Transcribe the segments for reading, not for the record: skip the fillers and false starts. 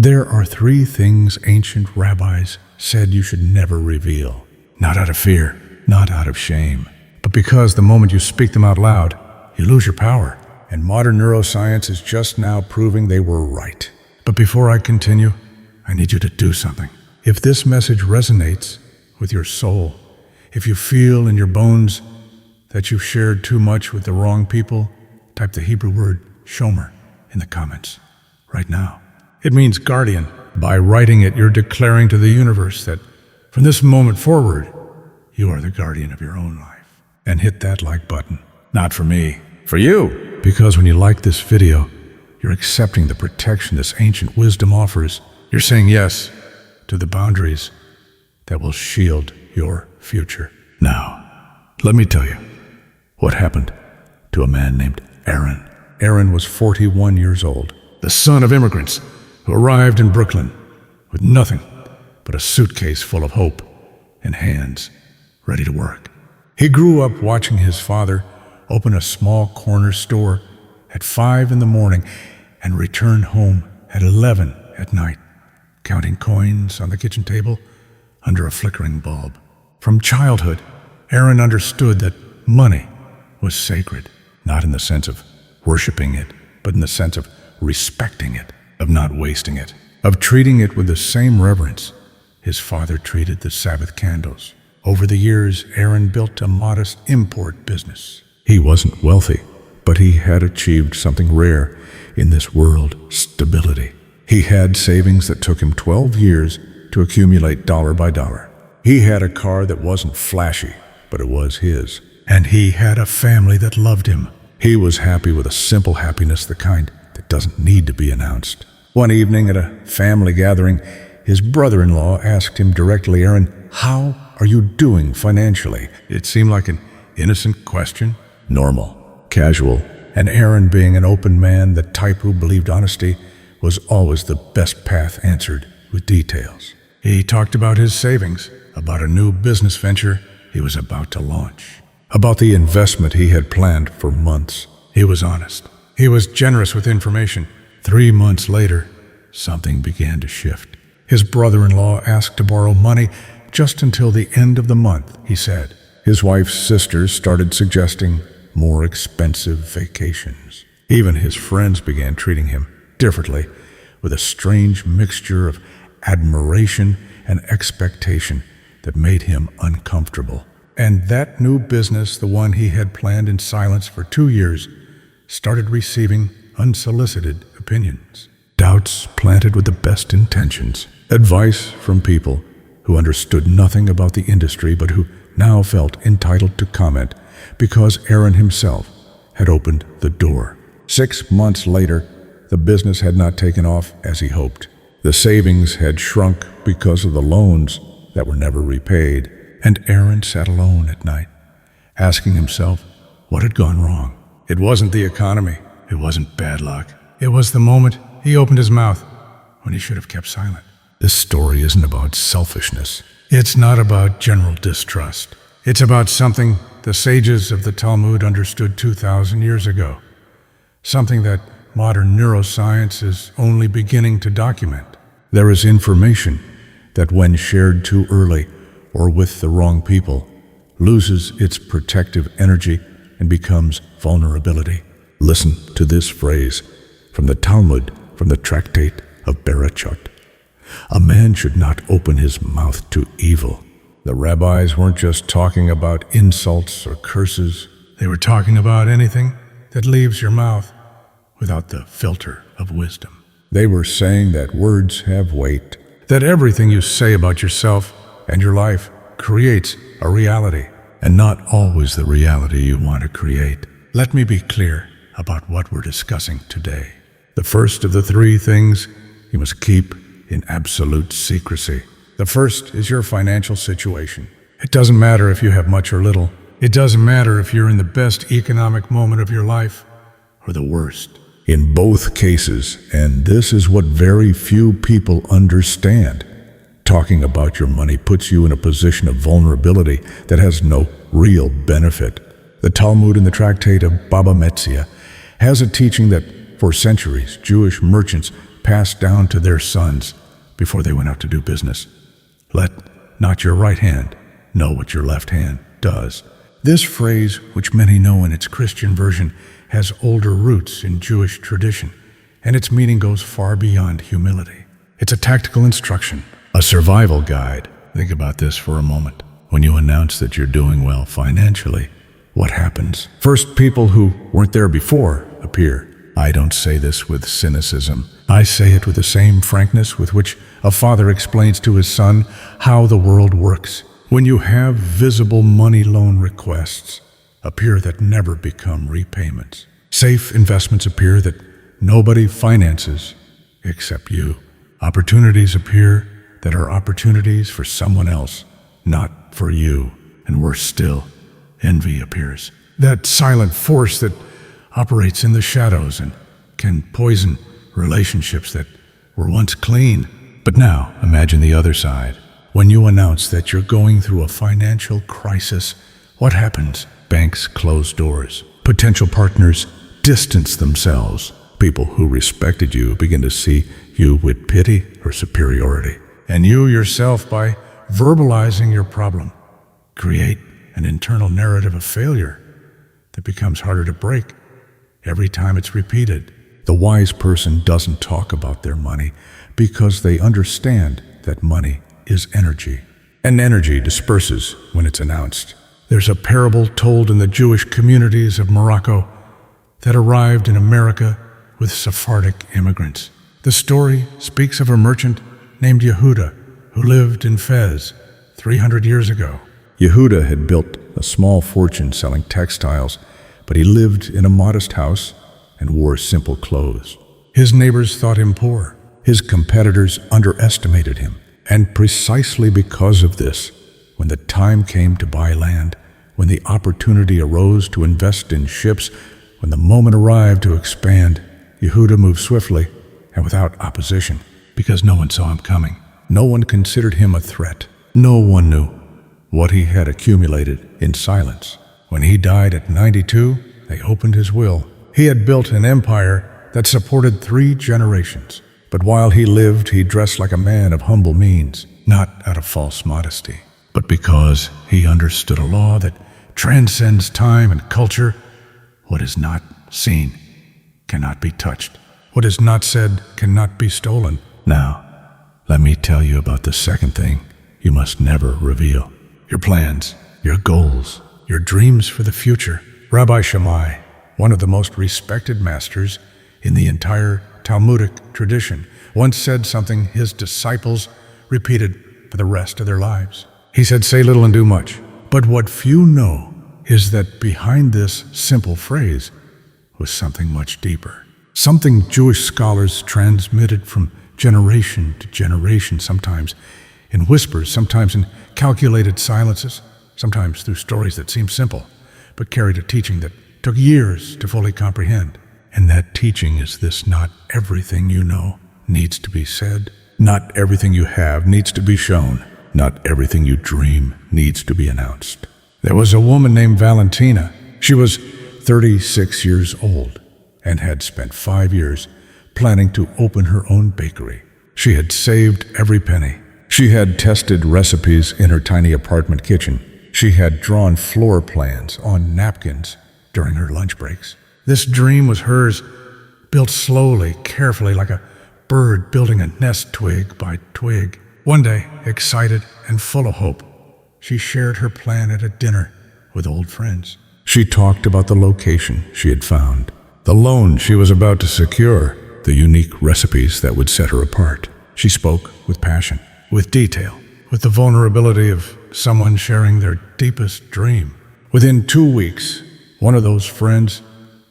There are 3 things ancient rabbis said you should never reveal. Not out of fear, not out of shame, but because the moment you speak them out loud, you lose your power. And modern neuroscience is just now proving they were right. But before I continue, I need you to do something. If this message resonates with your soul, if you feel in your bones that you've shared too much with the wrong people, type the Hebrew word shomer in the comments right now. It means guardian. By writing it, you're declaring to the universe that from this moment forward, you are the guardian of your own life. And hit that like button. Not for me, for you. Because when you like this video, you're accepting the protection this ancient wisdom offers. You're saying yes to the boundaries that will shield your future. Now, let me tell you what happened to a man named Aaron. Aaron was 41 years old, the son of immigrants who arrived in Brooklyn with nothing but a suitcase full of hope and hands ready to work. He grew up watching his father open a small corner store at 5 in the morning and return home at 11 at night, counting coins on the kitchen table under a flickering bulb. From childhood, Aaron understood that money was sacred, not in the sense of worshiping it, but in the sense of respecting it, of not wasting it, of treating it with the same reverence his father treated the Sabbath candles. Over the years, Aaron built a modest import business. He wasn't wealthy, but he had achieved something rare in this world: stability. He had savings that took him 12 years to accumulate dollar by dollar. He had a car that wasn't flashy, but it was his. And he had a family that loved him. He was happy with a simple happiness, the kind that doesn't need to be announced. One evening at a family gathering, his brother-in-law asked him directly, "Aaron, how are you doing financially?" It seemed like an innocent question. Normal, casual, and Aaron, being an open man, the type who believed honesty was always the best path, answered with details. He talked about his savings, about a new business venture he was about to launch, about the investment he had planned for months. He was honest. He was generous with information. 3 months later, something began to shift. His brother-in-law asked to borrow money just until the end of the month, he said. His wife's sisters started suggesting more expensive vacations. Even his friends began treating him differently, with a strange mixture of admiration and expectation that made him uncomfortable. And that new business, the one he had planned in silence for 2 years, started receiving unsolicited opinions. Doubts planted with the best intentions. Advice from people who understood nothing about the industry but who now felt entitled to comment because Aaron himself had opened the door. 6 months later, the business had not taken off as he hoped. The savings had shrunk because of the loans that were never repaid, and Aaron sat alone at night, asking himself what had gone wrong. It wasn't the economy. It wasn't bad luck. It was the moment he opened his mouth when he should have kept silent. This story isn't about selfishness. It's not about general distrust. It's about something the sages of the Talmud understood 2,000 years ago, something that modern neuroscience is only beginning to document. There is information that when shared too early or with the wrong people, loses its protective energy and becomes vulnerability. Listen to this phrase from the Talmud, from the tractate of Berachot. A man should not open his mouth to evil. The rabbis weren't just talking about insults or curses. They were talking about anything that leaves your mouth without the filter of wisdom. They were saying that words have weight, that everything you say about yourself and your life creates a reality, and not always the reality you want to create. Let me be clear about what we're discussing today. The first of the 3 things you must keep in absolute secrecy. The first is your financial situation. It doesn't matter if you have much or little. It doesn't matter if you're in the best economic moment of your life or the worst. In both cases, and this is what very few people understand, talking about your money puts you in a position of vulnerability that has no real benefit. The Talmud in the tractate of Baba Metzia has a teaching that for centuries Jewish merchants passed down to their sons before they went out to do business. Let not your right hand know what your left hand does. This phrase, which many know in its Christian version, has older roots in Jewish tradition, and its meaning goes far beyond humility. It's a tactical instruction, a survival guide. Think about this for a moment. When you announce that you're doing well financially, what happens? First, people who weren't there before appear. I don't say this with cynicism. I say it with the same frankness with which a father explains to his son how the world works. When you have visible money loan requests appear that never become repayments. Safe investments appear that nobody finances except you. Opportunities appear that are opportunities for someone else, not for you. And worse still, envy appears. That silent force that operates in the shadows and can poison relationships that were once clean. But now, imagine the other side. When you announce that you're going through a financial crisis, what happens? Banks close doors. Potential partners distance themselves. People who respected you begin to see you with pity or superiority. And you yourself, by verbalizing your problem, create an internal narrative of failure that becomes harder to break every time it's repeated. The wise person doesn't talk about their money because they understand that money is energy, and energy disperses when it's announced. There's a parable told in the Jewish communities of Morocco that arrived in America with Sephardic immigrants. The story speaks of a merchant named Yehuda who lived in Fez 300 years ago. Yehuda had built a small fortune selling textiles, but he lived in a modest house and wore simple clothes. His neighbors thought him poor. His competitors underestimated him. And precisely because of this, when the time came to buy land, when the opportunity arose to invest in ships, when the moment arrived to expand, Yehuda moved swiftly and without opposition, because no one saw him coming. No one considered him a threat. No one knew what he had accumulated in silence. When he died at 92, they opened his will. He had built an empire that supported 3 generations. But while he lived, he dressed like a man of humble means, not out of false modesty, but because he understood a law that transcends time and culture. What is not seen cannot be touched. What is not said cannot be stolen. Now, let me tell you about the second thing you must never reveal. Your plans, your goals, your dreams for the future. Rabbi Shammai, one of the most respected masters in the entire Talmudic tradition, once said something his disciples repeated for the rest of their lives. He said, "Say little and do much." But what few know is that behind this simple phrase was something much deeper. Something Jewish scholars transmitted from generation to generation, sometimes in whispers, sometimes in calculated silences, sometimes through stories that seemed simple, but carried a teaching that took years to fully comprehend. And that teaching is this: not everything you know needs to be said. Not everything you have needs to be shown. Not everything you dream needs to be announced. There was a woman named Valentina. She was 36 years old and had spent 5 years planning to open her own bakery. She had saved every penny. She had tested recipes in her tiny apartment kitchen. She had drawn floor plans on napkins during her lunch breaks. This dream was hers, built slowly, carefully, like a bird building a nest twig by twig. One day, excited and full of hope, she shared her plan at a dinner with old friends. She talked about the location she had found, the loan she was about to secure, the unique recipes that would set her apart. She spoke with passion, with detail, with the vulnerability of someone sharing their deepest dream. Within 2 weeks, one of those friends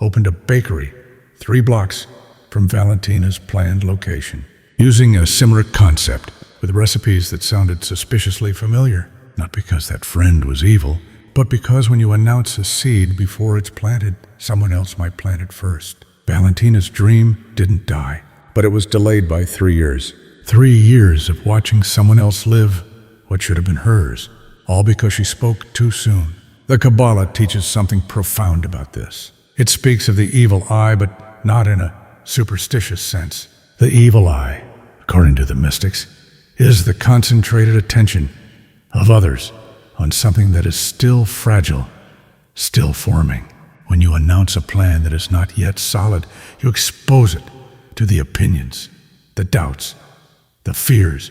opened a bakery 3 blocks from Valentina's planned location, using a similar concept with recipes that sounded suspiciously familiar. Not because that friend was evil, but because when you announce a seed before it's planted, someone else might plant it first. Valentina's dream didn't die, but it was delayed by 3 years. 3 years of watching someone else live what should have been hers, all because she spoke too soon. The Kabbalah teaches something profound about this. It speaks of the evil eye, but not in a superstitious sense. The evil eye, according to the mystics, is the concentrated attention of others on something that is still fragile, still forming. When you announce a plan that is not yet solid, you expose it to the opinions, the doubts, the fears,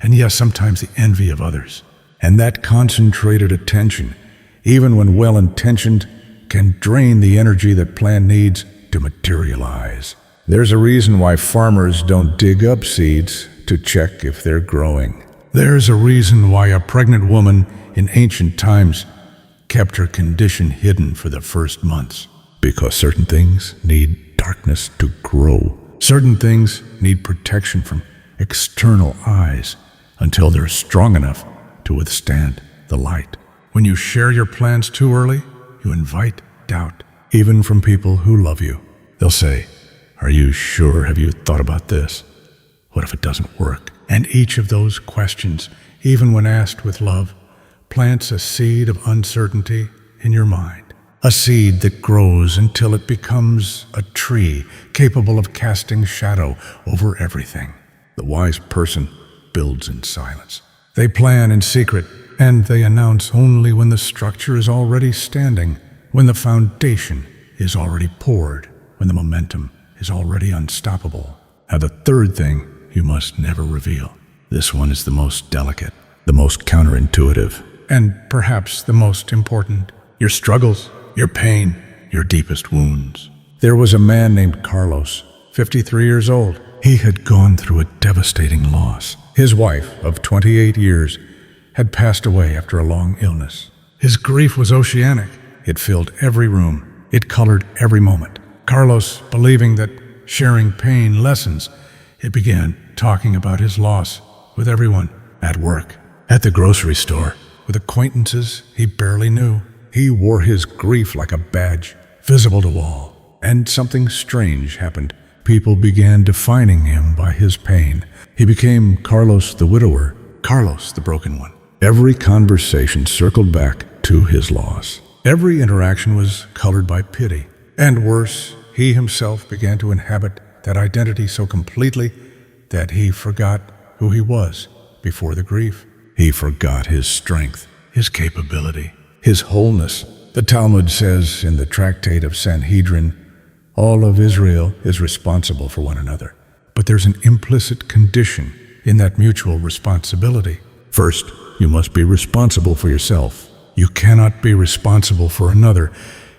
and yes, sometimes the envy of others. And that concentrated attention, even when well-intentioned, can drain the energy that plan needs to materialize. There's a reason why farmers don't dig up seeds to check if they're growing. There's a reason why a pregnant woman in ancient times kept her condition hidden for the first months. Because certain things need darkness to grow. Certain things need protection from external eyes until they're strong enough to withstand the light. When you share your plans too early, you invite doubt, even from people who love you. They'll say, "Are you sure? Have you thought about this? What if it doesn't work?" And each of those questions, even when asked with love, plants a seed of uncertainty in your mind. A seed that grows until it becomes a tree capable of casting shadow over everything. The wise person builds in silence. They plan in secret, and they announce only when the structure is already standing, when the foundation is already poured, when the momentum is already unstoppable. Now, the third thing you must never reveal. This one is the most delicate, the most counterintuitive, and perhaps the most important. Your struggles, your pain, your deepest wounds. There was a man named Carlos, 53 years old. He had gone through a devastating loss. His wife of 28 years had passed away after a long illness. His grief was oceanic. It filled every room. It colored every moment. Carlos, believing that sharing pain lessens, he began talking about his loss with everyone, at work, at the grocery store, with acquaintances he barely knew. He wore his grief like a badge, visible to all. And something strange happened. People began defining him by his pain. He became Carlos the widower, Carlos the broken one. Every conversation circled back to his loss. Every interaction was colored by pity. And worse, he himself began to inhabit that identity so completely that he forgot who he was before the grief. He forgot his strength, his capability, his wholeness. The Talmud says in the tractate of Sanhedrin, all of Israel is responsible for one another. But there's an implicit condition in that mutual responsibility. First, you must be responsible for yourself. You cannot be responsible for another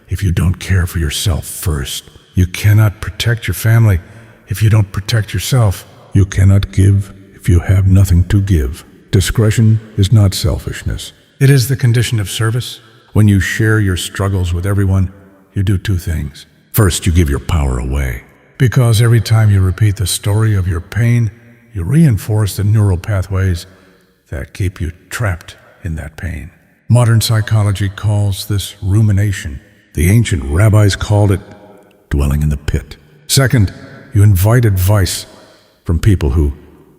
if you don't care for yourself first. You cannot protect your family if you don't protect yourself. You cannot give if you have nothing to give. Discretion is not selfishness. It is the condition of service. When you share your struggles with everyone, you do two things. First, you give your power away. Because every time you repeat the story of your pain, you reinforce the neural pathways that keep you trapped in that pain. Modern psychology calls this rumination. The ancient rabbis called it dwelling in the pit. Second, you invite advice from people who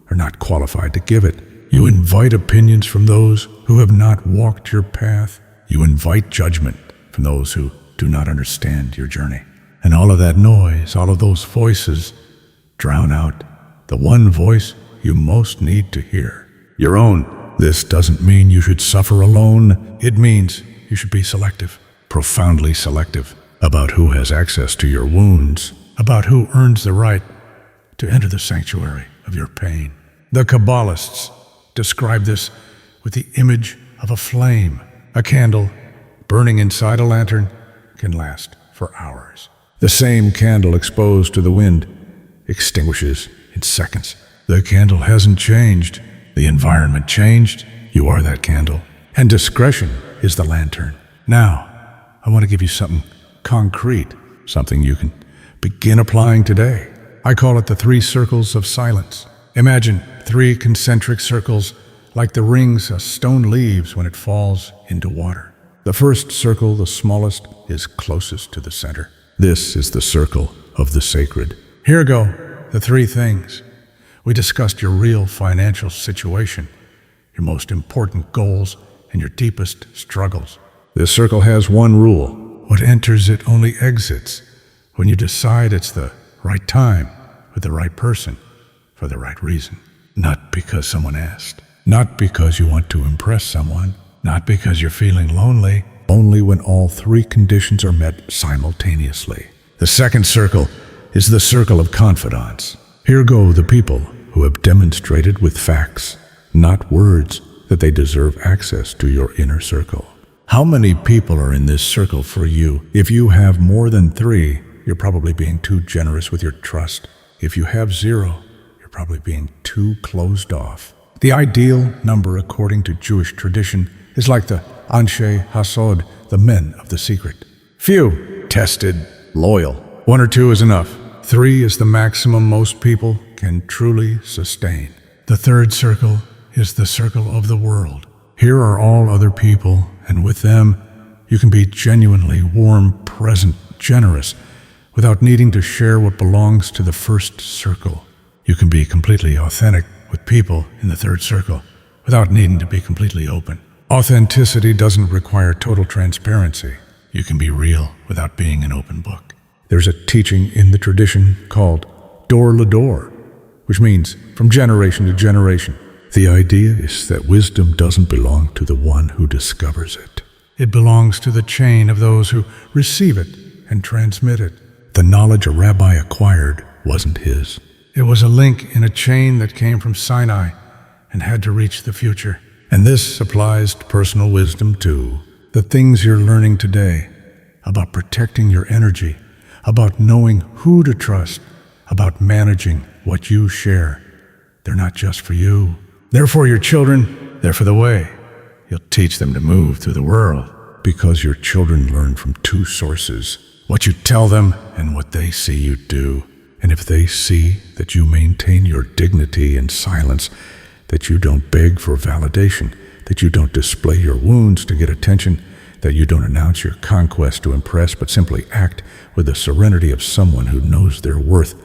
are not qualified to give it. You invite opinions from those who have not walked your path. You invite judgment from those who do not understand your journey. And all of that noise, all of those voices drown out the one voice you most need to hear, your own. This doesn't mean you should suffer alone. It means you should be selective, profoundly selective, about who has access to your wounds, about who earns the right to enter the sanctuary of your pain. The Kabbalists describe this with the image of a flame. A candle burning inside a lantern can last for hours. The same candle exposed to the wind extinguishes in seconds. The candle hasn't changed. The environment changed. You are that candle. And discretion is the lantern. Now, I want to give you something concrete, something you can begin applying today. I call it the 3 circles of silence. Imagine 3 concentric circles like the rings a stone leaves when it falls into water. The first circle, the smallest, is closest to the center. This is the circle of the sacred. Here go the 3 things. We discussed your real financial situation, your most important goals, and your deepest struggles. This circle has one rule. What enters it only exits. When you decide it's the right time with the right person, for the right reason. Not because someone asked. Not because you want to impress someone. Not because you're feeling lonely. Only when all three conditions are met simultaneously. The second circle is the circle of confidants. Here go the people who have demonstrated with facts, not words, that they deserve access to your inner circle. How many people are in this circle for you? If you have more than 3, you're probably being too generous with your trust. If you have 0, you're probably being too closed off. The ideal number, according to Jewish tradition, is like the Anshe Hasod, the men of the secret. Few, tested, loyal. 1 or 2 is enough. 3 is the maximum most people can truly sustain. The third circle is the circle of the world. Here are all other people, and with them, you can be genuinely warm, present, generous, without needing to share what belongs to the first circle. You can be completely authentic with people in the third circle, without needing to be completely open. Authenticity doesn't require total transparency. You can be real without being an open book. There's a teaching in the tradition called door le door, which means from generation to generation. The idea is that wisdom doesn't belong to the one who discovers it. It belongs to the chain of those who receive it and transmit it. The knowledge a rabbi acquired wasn't his. It was a link in a chain that came from Sinai and had to reach the future. And this applies to personal wisdom too. The things you're learning today about protecting your energy, about knowing who to trust, about managing what you share, they're not just for you. They're for your children. They're for the way you'll teach them to move through the world. Because your children learn from 2 sources, what you tell them and what they see you do. And if they see that you maintain your dignity in silence, that you don't beg for validation, that you don't display your wounds to get attention, that you don't announce your conquest to impress, but simply act with the serenity of someone who knows their worth,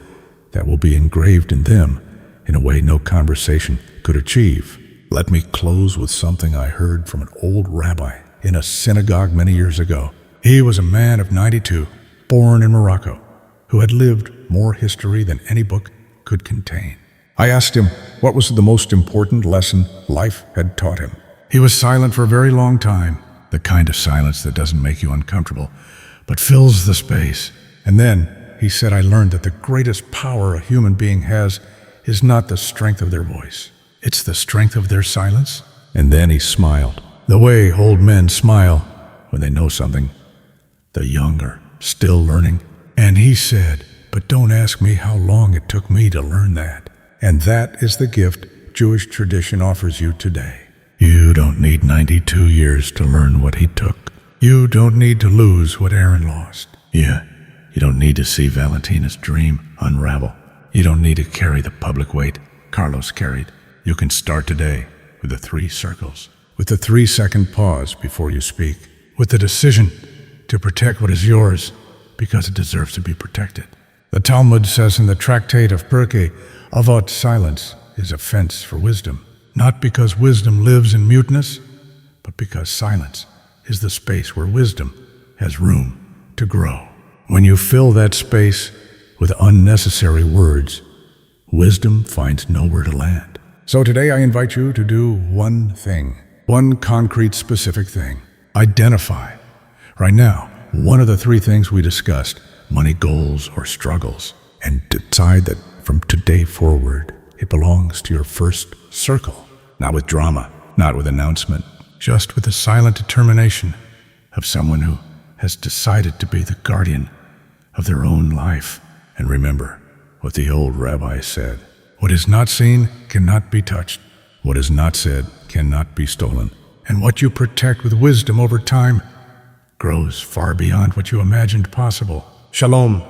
that will be engraved in them in a way no conversation could achieve. Let me close with something I heard from an old rabbi in a synagogue many years ago. He was a man of 92, born in Morocco, who had lived more history than any book could contain. I asked him what was the most important lesson life had taught him. He was silent for a very long time, the kind of silence that doesn't make you uncomfortable, but fills the space. And then he said, I learned that the greatest power a human being has is not the strength of their voice. It's the strength of their silence. And then he smiled, the way old men smile when they know something the young are still learning. And he said, but don't ask me how long it took me to learn that. And that is the gift Jewish tradition offers you today. You don't need 92 years to learn what he took. You don't need to lose what Aaron lost. Yeah, you don't need to see Valentina's dream unravel. You don't need to carry the public weight Carlos carried. You can start today with the 3 circles, with the 3-second pause before you speak, with the decision to protect what is yours because it deserves to be protected. The Talmud says in the tractate of Pirkei Avot, silence is a fence for wisdom, not because wisdom lives in muteness, but because silence is the space where wisdom has room to grow. When you fill that space with unnecessary words, wisdom finds nowhere to land. So today I invite you to do one thing, one concrete specific thing. Identify, right now, one of the 3 things we discussed, money goals or struggles, and decide that from today forward, it belongs to your first circle. Not with drama, not with announcement, just with the silent determination of someone who has decided to be the guardian of their own life. And remember what the old rabbi said, what is not seen cannot be touched, what is not said cannot be stolen, and what you protect with wisdom over time grows far beyond what you imagined possible. Shalom.